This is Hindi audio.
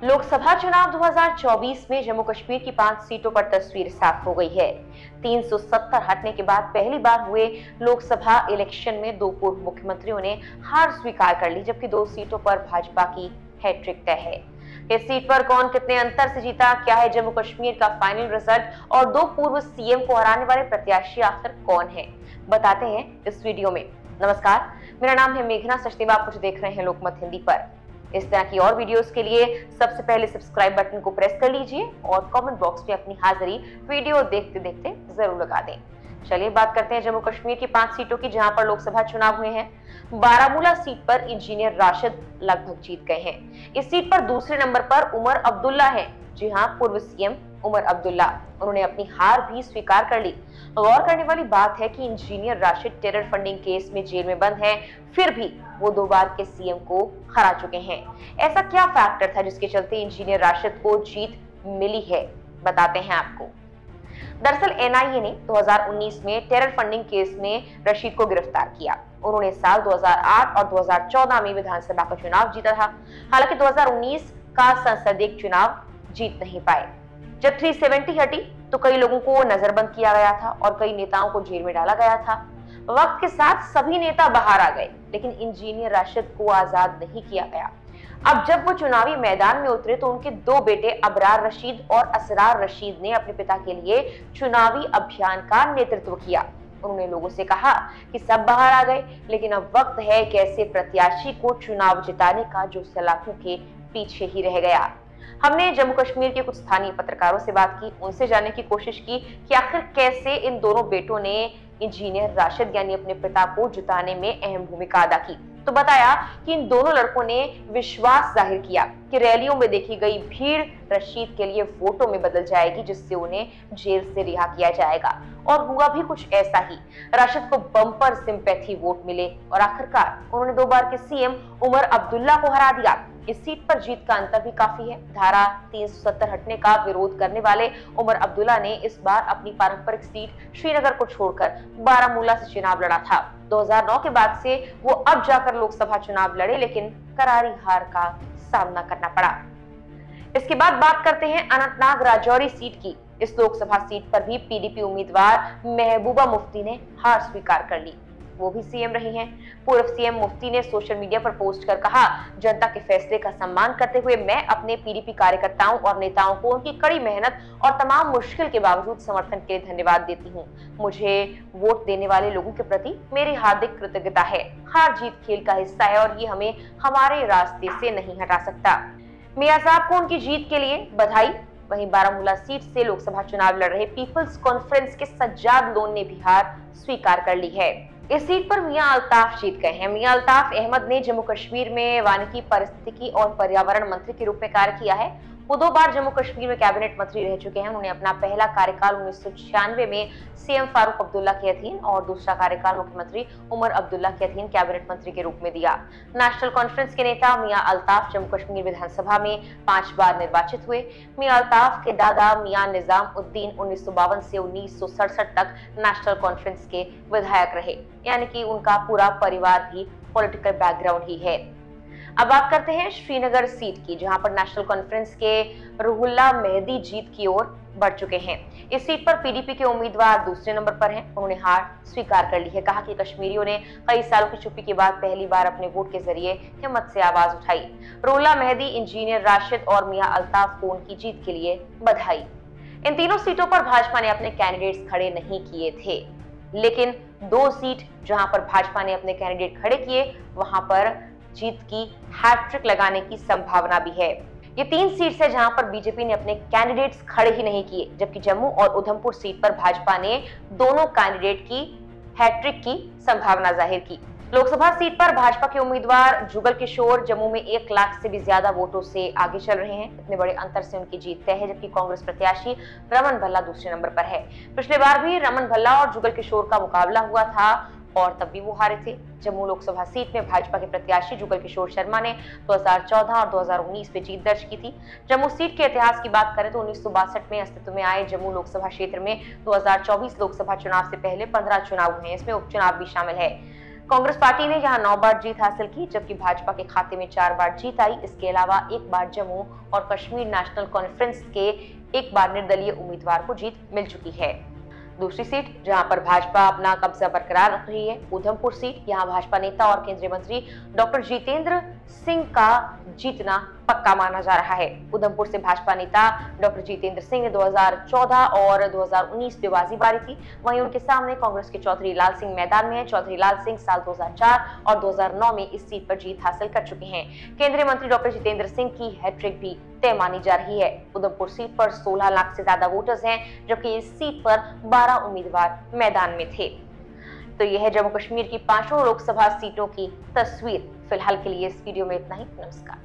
लोकसभा चुनाव 2024 में जम्मू कश्मीर की 5 सीटों पर तस्वीर साफ हो गई है। 370 हटने के बाद पहली बार हुए लोकसभा इलेक्शन में 2 पूर्व मुख्यमंत्रियों ने हार स्वीकार कर ली, जबकि 2 सीटों पर भाजपा की हैट्रिक तय है। इस सीट पर कौन कितने अंतर से जीता, क्या है जम्मू कश्मीर का फाइनल रिजल्ट और 2 पूर्व सीएम को हराने वाले प्रत्याशी आखिर कौन है, बताते हैं इस वीडियो में। नमस्कार, मेरा नाम है मेघना सचदेवा, आप कुछ देख रहे हैं लोकमत हिंदी पर। इस तरह की और वीडियोस के लिए सबसे पहले सब्सक्राइब बटन को प्रेस कर लीजिए और कमेंट बॉक्स में अपनी हाजिरी वीडियो देखते देखते जरूर लगा दें। चलिए बात करते हैं जम्मू कश्मीर की 5 सीटों की, जहां पर लोकसभा चुनाव हुए हैं। बारामूला सीट पर इंजीनियर राशिद लगभग जीत गए हैं। इस सीट पर दूसरे नंबर पर उमर अब्दुल्ला हैं। जी हां, पूर्व सीएम उमर अब्दुल्ला, उन्होंने अपनी हार भी स्वीकार कर ली। गौर करने वाली बात है कि engineer Rashid terror funding case में जेल में बंद हैं, फिर भी वो 2 बार के सीएम को हरा चुके हैं। ऐसा क्या फैक्टर था जिसके चलते इंजीनियर राशिद को जीत मिली है, बताते हैं आपको। दरअसल एनआईए ने 2019 में टेरर फंडिंग केस में रशीद को गिरफ्तार किया। उन्होंने साल 2008 और 2014 में विधानसभा का चुनाव जीता था। हालांकि 2019 का संसदीय चुनाव जीत नहीं पाए। जब 370 हटी तो कई लोगों को नजरबंद किया गया था और कई नेताओं को जेल में डाला गया था। वक्त के साथ सभी नेता बाहर आ गए, लेकिन इंजीनियर राशिद को आजाद नहीं किया गया। अब जब वो चुनावी मैदान में उतरे तो उनके 2 बेटे अबरार रशीद और असरार रशीद ने अपने पिता के लिए चुनावी अभियान का नेतृत्व किया। उन्होंने लोगों से कहा कि सब बाहर आ गए, लेकिन अब वक्त है कि ऐसे प्रत्याशी को चुनाव जिताने का जो सलाखों के पीछे ही रह गया। हमने जम्मू कश्मीर के कुछ स्थानीय पत्रकारों से बात की, उनसे जानने की कोशिश की कि आखिर कैसे इन दोनों बेटों ने इंजीनियर राशिद यानी अपने पिता को जिताने में अहम भूमिका अदा की। तो बताया कि इन दोनों लड़कों ने विश्वास जाहिर किया कि रैलियों में देखी गई भीड़ रशीद के लिए वोटों में बदल जाएगी, जिससे उन्हें जेल से रिहा किया जाएगा। और हुआ भी कुछ ऐसा ही। राशिद को बम्पर सिंपैथी वोट मिले और आखिरकार उन्होंने 2 बार के सीएम उमर अब्दुल्ला को हरा दिया। इस सीट पर जीत का अंतर भी काफी है। धारा 370 हटने का विरोध करने वाले उमर अब्दुल्ला ने इस बार अपनी पारंपरिक सीट श्रीनगर को छोड़कर बारामूला से चुनाव लड़ा था। 2009 के बाद से वो अब जाकर लोकसभा चुनाव लड़े, लेकिन करारी हार का सामना करना पड़ा। इसके बाद बात करते हैं अनंतनाग राजौरी सीट की। इस लोकसभा सीट पर भी पीडीपी उम्मीदवार महबूबा मुफ्ती ने हार स्वीकार कर ली। वो भी सीएम रही हैं। पूर्व सीएम मुफ्ती ने सोशल मीडिया पर पोस्ट कर कहा, जनता के फैसले का सम्मान करते हुए मैं अपने पीडीपी कार्यकर्ताओं और नेताओं को उनकी कड़ी मेहनत और तमाम मुश्किल के बावजूद समर्थन के लिए धन्यवाद देती हूँ। मुझे वोट देने वाले लोगों के प्रति मेरी हार्दिक कृतज्ञता है। हार जीत खेल का हिस्सा है और ये हमें हमारे रास्ते से नहीं हटा सकता। मियां साहब को उनकी जीत के लिए बधाई। वहीं बारामूला सीट से लोकसभा चुनाव लड़ रहे पीपल्स कॉन्फ्रेंस के सज्जाद लोन ने भी हार स्वीकार कर ली है। इस सीट पर मियां अल्ताफ जीत गए हैं। मियां अल्ताफ अहमद ने जम्मू कश्मीर में वानिकी, पारिस्थितिकी और पर्यावरण मंत्री के रूप में कार्य किया है। वो 2 बार जम्मू कश्मीर में कैबिनेट मंत्री रह चुके हैं। उन्होंने अपना पहला कार्यकाल 1996 में सीएम फारूक अब्दुल्ला के अधीन और दूसरा कार्यकाल मुख्यमंत्री उमर अब्दुल्ला के अधीन कैबिनेट मंत्री के रूप में दिया। नेशनल कॉन्फ्रेंस के नेता मियां अल्ताफ जम्मू कश्मीर विधानसभा में 5 बार निर्वाचित हुए। मियां अल्ताफ के दादा मियां निजाम उद्दीन 1952 से 1967 तक नेशनल कॉन्फ्रेंस के विधायक रहे, यानी कि उनका पूरा परिवार भी पॉलिटिकल बैकग्राउंड ही है। अब बात करते हैं श्रीनगर सीट की, जहां पर नेशनल कॉन्फ्रेंस के रुहुल्ला मेहदी जीत की ओर बढ़ चुके हैं। इस सीट पर पीडीपी के उम्मीदवार दूसरे नंबर पर हैं। उन्होंने हार स्वीकार कर ली है। कहा कि कश्मीरियों ने कई सालों की चुप्पी के बाद पहली बार अपने वोट के जरिए हिम्मत से आवाज उठाई। रुहुल्ला मेहदी, इंजीनियर राशिद और मियां अल्ताफ को उनकी जीत के लिए बधाई। इन तीनों सीटों पर भाजपा ने अपने कैंडिडेट्स खड़े नहीं किए थे, लेकिन 2 सीट जहां पर भाजपा ने अपने कैंडिडेट खड़े किए, वहां पर जीत की हैट्रिक लगाने की संभावना भी है। ये 3 सीट है जहां पर बीजेपी ने अपने कैंडिडेट्स खड़े ही नहीं किए, जबकि जम्मू और उधमपुर सीट पर भाजपा ने दोनों कैंडिडेट की हैट्रिक की संभावना जाहिर की। लोकसभा सीट पर भाजपा के उम्मीदवार जुगल किशोर जम्मू में 1 लाख से भी ज्यादा वोटों से आगे चल रहे हैं। इतने बड़े अंतर से उनकी जीत तय है, जबकि कांग्रेस प्रत्याशी रमन भल्ला दूसरे नंबर पर है। पिछले बार भी रमन भल्ला और जुगल किशोर का मुकाबला हुआ था और तब भी वो हारे थे। जम्मू लोकसभा सीट में भाजपा के प्रत्याशी जुगल किशोर शर्मा ने 2014 और 2019 में जीत दर्ज की थी। जम्मू सीट के इतिहास की बात करें तो 1962 में अस्तित्व में आए जम्मू लोकसभा क्षेत्र में 2024 लोकसभा चुनाव से पहले 15 चुनाव हुए हैं, इसमें उपचुनाव भी शामिल है। कांग्रेस पार्टी ने यहां 9 बार जीत हासिल की, जबकि भाजपा के खाते में 4 बार जीत आई। इसके अलावा एक बार जम्मू और कश्मीर नेशनल कॉन्फ्रेंस के एक बार निर्दलीय उम्मीदवार को जीत मिल चुकी है। दूसरी सीट जहां पर भाजपा अपना कब्जा बरकरार रख रही है, उधमपुर सीट। यहां भाजपा नेता और केंद्रीय मंत्री डॉक्टर जितेंद्र सिंह का जीतना पक्का माना जा रहा है। उधमपुर से भाजपा नेता डॉक्टर जितेंद्र सिंह ने 2014 और 2019 में बाजी मारी थी। वहीं उनके सामने कांग्रेस के चौधरी लाल सिंह मैदान में हैं। चौधरी लाल सिंह साल 2004 और 2009 में इस सीट पर जीत हासिल कर चुके हैं। केंद्रीय मंत्री डॉक्टर जितेंद्र सिंह की हैट्रिक भी तय मानी जा रही है। उधमपुर सीट पर 16 लाख से ज्यादा वोटर्स हैं, जबकि इस सीट पर 12 उम्मीदवार मैदान में थे। तो यह है जम्मू कश्मीर की 5 लोकसभा सीटों की तस्वीर। फिलहाल के लिए इस वीडियो में इतना ही। नमस्कार।